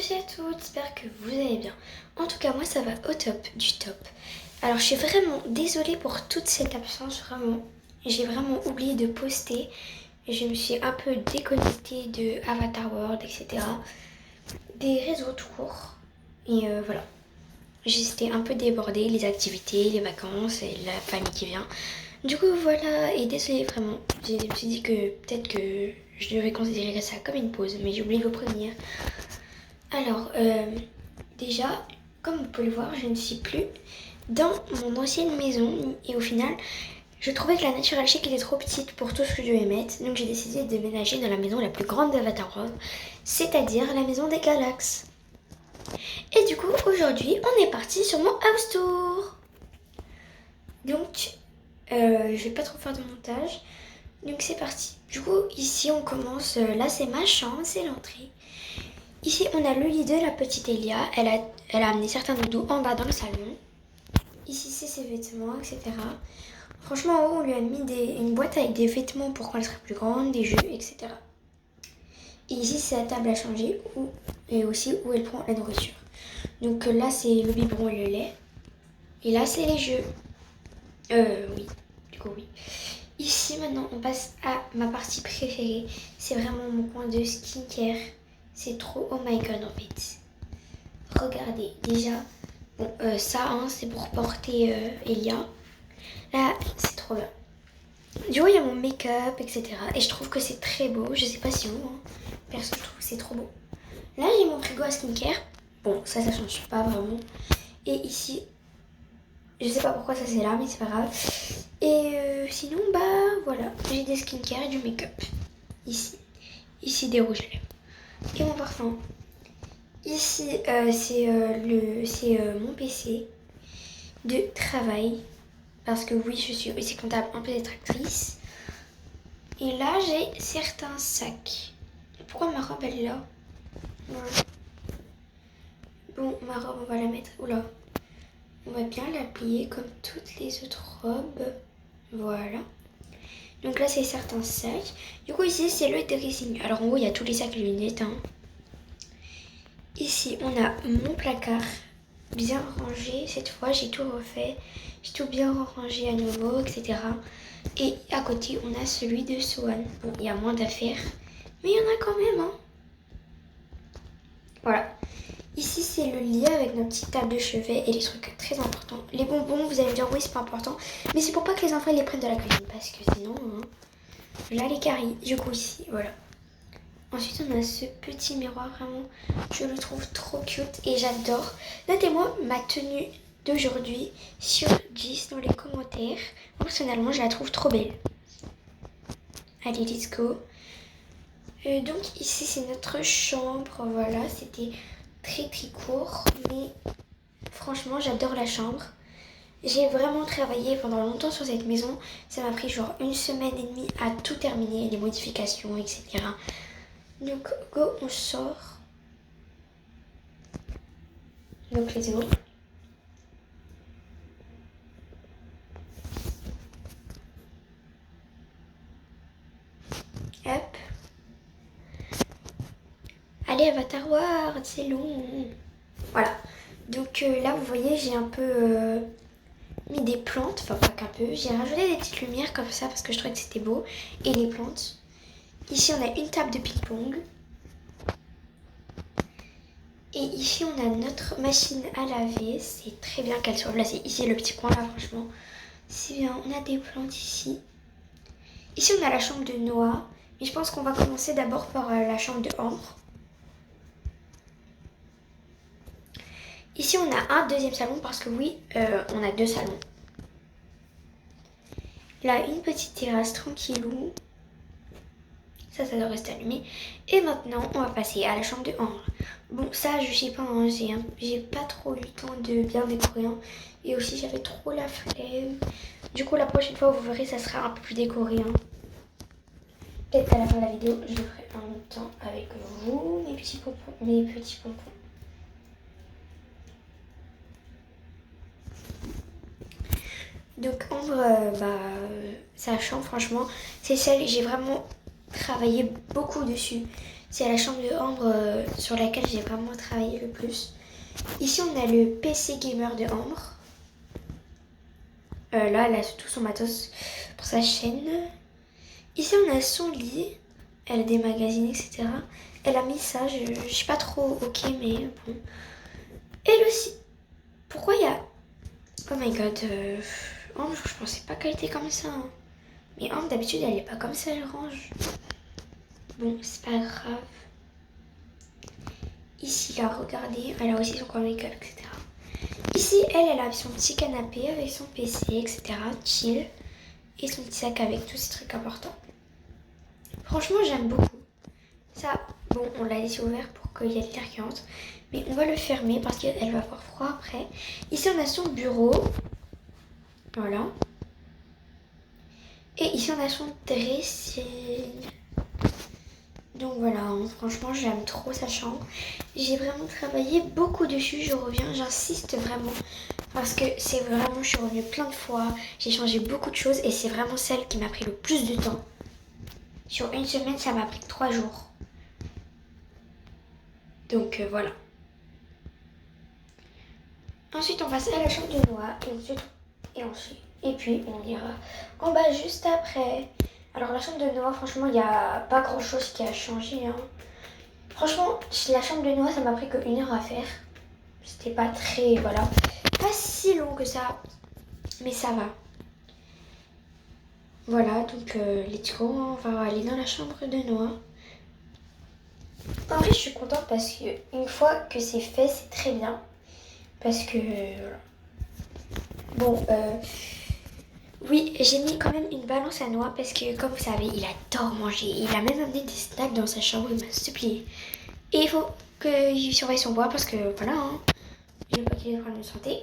tous et à toutes, j'espère que vous allez bien. En tout cas, moi ça va au top du top. Alors je suis vraiment désolée pour toute cette absence, vraiment. J'ai vraiment oublié de poster. Je me suis un peu déconnectée de Avatar World, etc. Des réseaux tout court. Et voilà. J'étais un peu débordée, les activités, les vacances et la famille qui vient. Du coup voilà, et désolée vraiment. Je me suis dit que peut-être que je devrais considérer ça comme une pause, mais j'ai oublié de vous prévenir. Alors, déjà, comme vous pouvez le voir, je ne suis plus dans mon ancienne maison. Et au final, je trouvais que la Natural Chic était trop petite pour tout ce que je devais mettre. Donc j'ai décidé de déménager dans la maison la plus grande d'Avatar World, c'est-à-dire la maison des Galaxes. Et du coup, aujourd'hui, on est parti sur mon house tour. Donc, je vais pas trop faire de montage. Donc c'est parti. Du coup, ici on commence. Là, c'est ma chambre, c'est l'entrée. Ici, on a le lit de la petite Elia. Elle a amené certains doudous en bas dans le salon. Ici, c'est ses vêtements, etc. Franchement, en haut, on lui a mis une boîte avec des vêtements pour quand elle sera plus grande, des jeux, etc. Et ici, c'est la table à changer et aussi où elle prend la nourriture. Donc là, c'est le biberon et le lait. Et là, c'est les jeux. Oui. Du coup, oui. Ici, maintenant, on passe à ma partie préférée. C'est vraiment mon coin de skincare. C'est trop oh my god en fait. Regardez, déjà, bon, ça, hein, c'est pour porter Elia. Là, c'est trop bien. Du coup, il y a mon make-up, etc. Et je trouve que c'est très beau. Je sais pas si vous, hein. Perso, je trouve que c'est trop beau. Là, j'ai mon frigo à skincare. Bon, ça change pas vraiment. Et ici, je sais pas pourquoi ça c'est là, mais c'est pas grave. Et sinon, bah voilà, j'ai des skincare et du make-up. Ici. Ici, des rouges à lèvres. Et mon parfum. Ici, c'est mon PC de travail. Parce que oui, je suis aussi comptable en peut-être actrice. Et là, j'ai certains sacs. Pourquoi ma robe, elle est là? Voilà. Bon, ma robe, on va la mettre. Oula. On va bien la plier comme toutes les autres robes. Voilà. Donc là, c'est certains sacs. Du coup, ici, c'est le dressing. Alors, en haut, il y a tous les sacs lunettes. Hein. Ici, on a mon placard bien rangé. Cette fois, j'ai tout refait. J'ai tout bien rangé à nouveau, etc. Et à côté, on a celui de Swan. Bon, il y a moins d'affaires, mais il y en a quand même. Hein. Voilà. Ici, c'est le lit avec notre petite table de chevet et les trucs très importants. Les bonbons, vous allez me dire, oui, c'est pas important. Mais c'est pour pas que les enfants les prennent de la cuisine. Parce que sinon, hein, là, les caries. Du coup, ici, voilà. Ensuite, on a ce petit miroir, vraiment, je le trouve trop cute et j'adore. Notez-moi ma tenue d'aujourd'hui sur 10 dans les commentaires. Personnellement, je la trouve trop belle. Allez, let's go. Donc ici, c'est notre chambre. Voilà, c'était très très court, mais franchement, j'adore la chambre. J'ai vraiment travaillé pendant longtemps sur cette maison. Ça m'a pris genre 1 semaine et demie à tout terminer, les modifications, etc. Donc, go, on sort. Donc, let's go. Hop. Allez, Avatar World, c'est long. Voilà. Donc là, vous voyez, j'ai un peu mis des plantes. Enfin, pas qu'un peu. J'ai rajouté des petites lumières comme ça parce que je trouvais que c'était beau. Et les plantes. Ici, on a une table de ping-pong. Et ici, on a notre machine à laver. C'est très bien qu'elle soit placée. Ici, le petit coin là, franchement. C'est bien. On a des plantes ici. Ici, on a la chambre de Noah. Mais je pense qu'on va commencer d'abord par la chambre de Ambre. Ici, on a un deuxième salon parce que oui, on a 2 salons. Là, une petite terrasse tranquillou. Ça doit rester allumé. Et maintenant, on va passer à la chambre de Ambre. Bon, ça, je sais pas, hein, j'ai pas trop eu le temps de bien décorer. Hein. Et aussi, j'avais trop la flemme. Du coup, la prochaine fois, vous verrez, ça sera un peu plus décoré. Hein. Peut-être qu'à la fin de la vidéo, je le ferai en même temps avec vous, mes petits pompons. Donc Ambre, sa chambre franchement, c'est celle, j'ai vraiment travaillé beaucoup dessus. C'est la chambre de Ambre sur laquelle j'ai vraiment travaillé le plus. Ici, on a le PC gamer de Ambre. Là, elle a tout son matos pour sa chaîne. Ici, on a son lit. Elle a des magazines, etc. Elle a mis ça, je suis pas trop ok, mais bon. Elle aussi. Pourquoi il y a... Oh my god. Ambre, je pensais pas qu'elle était comme ça. Hein. Mais Ambre, d'habitude, elle est pas comme ça, elle range. Bon, c'est pas grave. Ici, là, regardez, elle a aussi son coin make-up, etc. Ici, elle a son petit canapé avec son PC, etc. Chill. Et son petit sac avec tous ces trucs importants. Franchement, j'aime beaucoup. Ça, bon, on l'a laissé ouvert pour qu'il y ait de l'air qui entre. Mais on va le fermer parce qu'elle va avoir froid après. Ici, on a son bureau. Voilà. Et ici, on a son dressing. Donc voilà, hein, franchement, j'aime trop sa chambre. J'ai vraiment travaillé beaucoup dessus. Je reviens, j'insiste vraiment. Parce que c'est vraiment, je suis revenue plein de fois. J'ai changé beaucoup de choses et c'est vraiment celle qui m'a pris le plus de temps. Sur une semaine, ça m'a pris 3 jours. Donc voilà. Ensuite, on passe à la chambre de Noah. Et puis, on ira en bas juste après. Alors, la chambre de Noah, franchement, il n'y a pas grand chose qui a changé. Hein. Franchement, la chambre de Noah, ça m'a pris que 1 heure à faire. C'était pas très, voilà, pas si long que ça. Mais ça va. Voilà, donc let's go. On va aller dans la chambre de Noah. En vrai, je suis contente parce que une fois que c'est fait, c'est très bien. Parce que, voilà. Bon, oui, j'ai mis quand même une balance à Noah parce que, comme vous savez, il adore manger. Il a même amené des snacks dans sa chambre, il m'a supplié. Et il faut qu'il surveille son poids parce que, voilà, hein, je veux pas qu'il ait des problèmes de santé.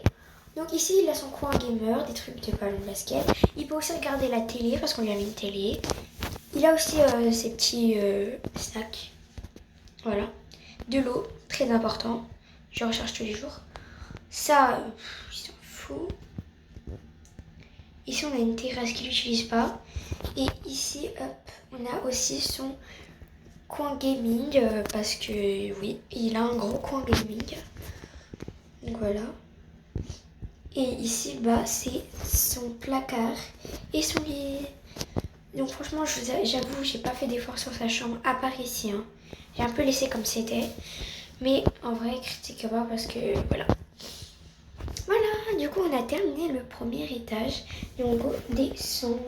Donc ici, il a son coin gamer, des trucs de ballon de basket. Il peut aussi regarder la télé parce qu'on lui a mis une télé. Il a aussi ses petits snacks. Voilà. De l'eau, très important. Je recharge tous les jours. Ça, il s'en fout. Ici, on a une terrasse qu'il n'utilise pas. Et ici, hop, on a aussi son coin gaming. Parce que, oui, il a un gros coin gaming. Donc voilà. Et ici, bah, c'est son placard et son lit. Donc franchement, j'avoue, j'ai pas fait d'effort sur sa chambre, à part ici. Hein. J'ai un peu laissé comme c'était. Mais en vrai, critique pas parce que, voilà. Voilà, du coup, on a terminé le premier étage. Et on va descendre.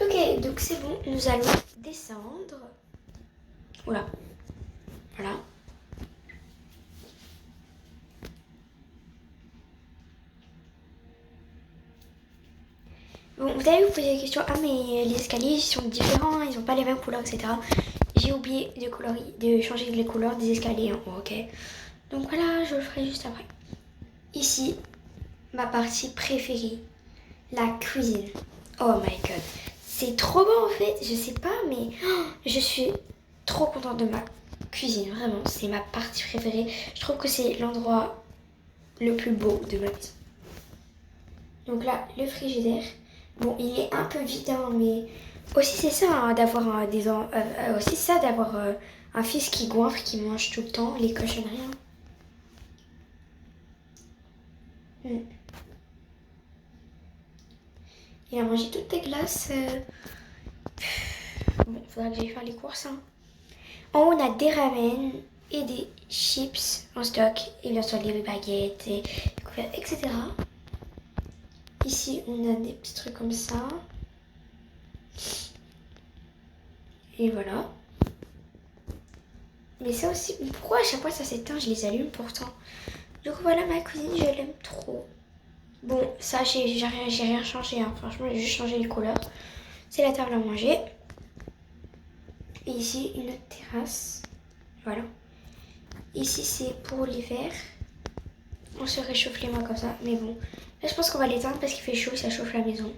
Ok, donc c'est bon, nous allons descendre. Oula. Voilà. Bon, vous allez vous poser la question, ah mais les escaliers ils sont différents, ils n'ont pas les mêmes couleurs, etc. J'ai oublié de changer les couleurs des escaliers en haut, ok. Donc voilà, je le ferai juste après. Ici, ma partie préférée, la cuisine. Oh my god, c'est trop bon en fait, je sais pas, mais je suis trop contente de ma cuisine, vraiment, c'est ma partie préférée. Je trouve que c'est l'endroit le plus beau de ma maison. Donc là, le frigidaire. Bon, il est un peu vide, hein, mais aussi c'est ça hein, d'avoir un fils qui goinfre, qui mange tout le temps les cochonneries. Hein. Il a mangé toutes tes glaces. Bon, faudra que j'aille faire les courses. Hein. En haut, on a des ramen et des chips en stock. Et bien sûr, les baguettes, et etc. Ici, on a des petits trucs comme ça. Et voilà. Mais ça aussi, pourquoi à chaque fois ça s'éteint, je les allume pourtant. Donc voilà, ma cuisine, je l'aime trop. Bon, ça, j'ai rien changé. Hein. Franchement, j'ai juste changé les couleurs. C'est la table à manger. Et ici, une autre terrasse. Voilà. Ici, c'est pour l'hiver. On se réchauffe les mains comme ça. Mais bon, là, je pense qu'on va l'éteindre parce qu'il fait chaud et ça chauffe la maison.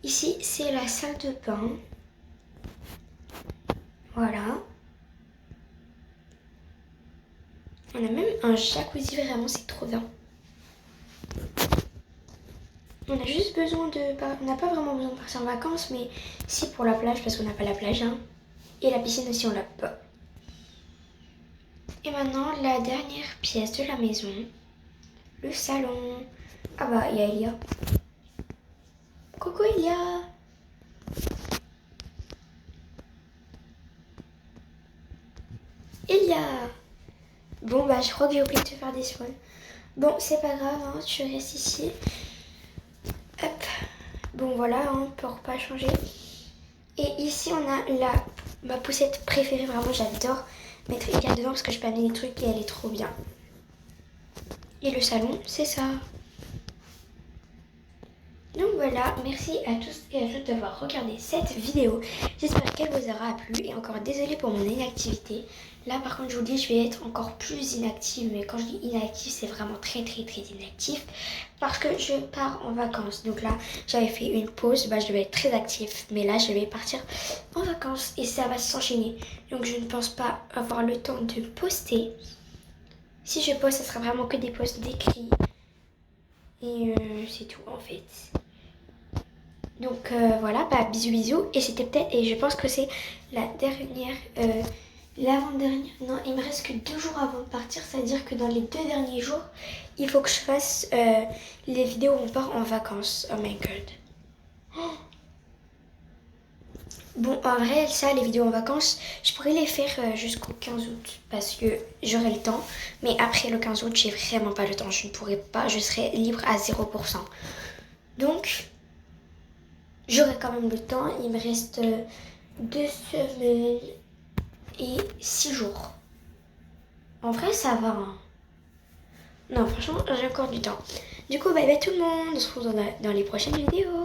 Ici, c'est la salle de bain. Voilà. On a même un jacuzzi, vraiment, c'est trop bien. On a juste besoin de... On n'a pas vraiment besoin de partir en vacances, mais si pour la plage, parce qu'on n'a pas la plage, hein. Et la piscine aussi, on l'a pas. Et maintenant, la dernière pièce de la maison, le salon. Ah bah, il y a Elia. Coucou Elia. Elia. Bon bah, je crois que j'ai oublié de te faire des soins. Bon, c'est pas grave, hein, tu restes ici. Hop. Bon voilà, hein, pour pas changer. Et ici, on a ma poussette préférée. Vraiment, j'adore mettre Elia dedans parce que je peux amener des trucs et elle est trop bien. Et le salon, c'est ça. Donc voilà, merci à tous et à toutes d'avoir regardé cette vidéo. J'espère qu'elle vous aura plu et encore désolée pour mon inactivité. Là par contre je vous dis, je vais être encore plus inactive, mais quand je dis inactive, c'est vraiment très inactif parce que je pars en vacances. Donc là, j'avais fait une pause, je devais être très active, mais là je vais partir en vacances et ça va s'enchaîner. Donc je ne pense pas avoir le temps de poster. Si je poste, ce sera vraiment que des posts d'écrit. Et c'est tout en fait. Donc voilà, bah bisous bisous. Et c'était peut-être, et je pense que c'est la dernière, l'avant-dernière. Non, il me reste que 2 jours avant de partir. C'est-à-dire que dans les 2 derniers jours, il faut que je fasse les vidéos où on part en vacances. Oh my god. Oh. Bon, en vrai, ça, les vidéos en vacances, je pourrais les faire jusqu'au 15 août parce que j'aurai le temps. Mais après le 15 août, j'ai vraiment pas le temps. Je ne pourrai pas, je serai libre à 0%. Donc, j'aurai quand même le temps. Il me reste 2 semaines et 6 jours. En vrai, ça va. Hein. Non, franchement, j'ai encore du temps. Du coup, bye bye tout le monde. On se retrouve dans les prochaines vidéos.